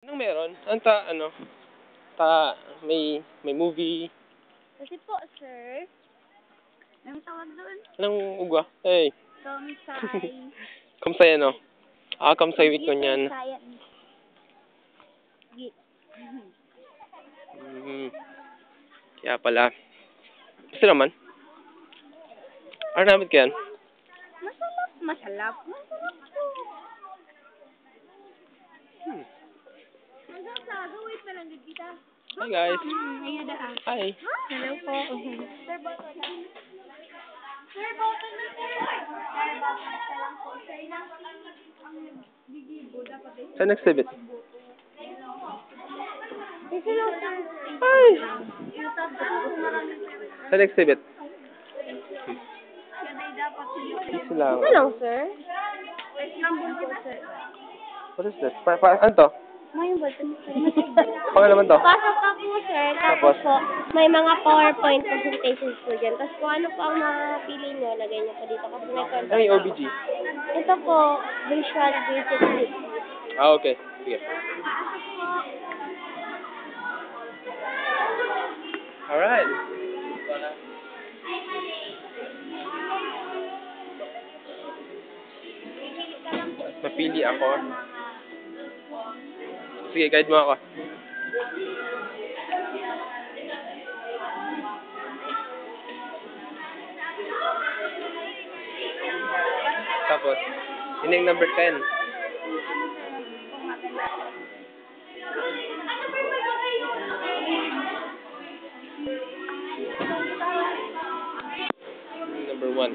Anong meron? May movie. Kasi po, sir. Anong tawag doon? Anong ugwa? Hey. Kamsay. Kamsay ano? Kamsay week ko niyan. Kaya pala. Gusto naman. Ano namin ka yan? Masalap. Masalap. Masalap po. Hanggang sa wait pa lang din kita. Hi guys. Ayun na. Hi. Hello po. Sir, bottle na. Sir, bottle na, sir. Sir, bottle na lang po. Sir, ilang ang gigibo dapat ay Saan exhibit? Hi. Saan exhibit? Sila. Ito lang, sir. Wait lang po, sir. What is this? Ano to? May button, sir. Pangalaman to? Pasok ka po, sir. Tapos po, may mga PowerPoint presentations po dyan. Tapos kung ano po ang mapili nyo, lagay nyo po dito. Kasi may contact. Ano yung OBG? Ito po, visual basic tips. Okay. Sige. Alright. Mapili ako. Sige, guide mo ako. Tapos, yun yung number 10. Number 1.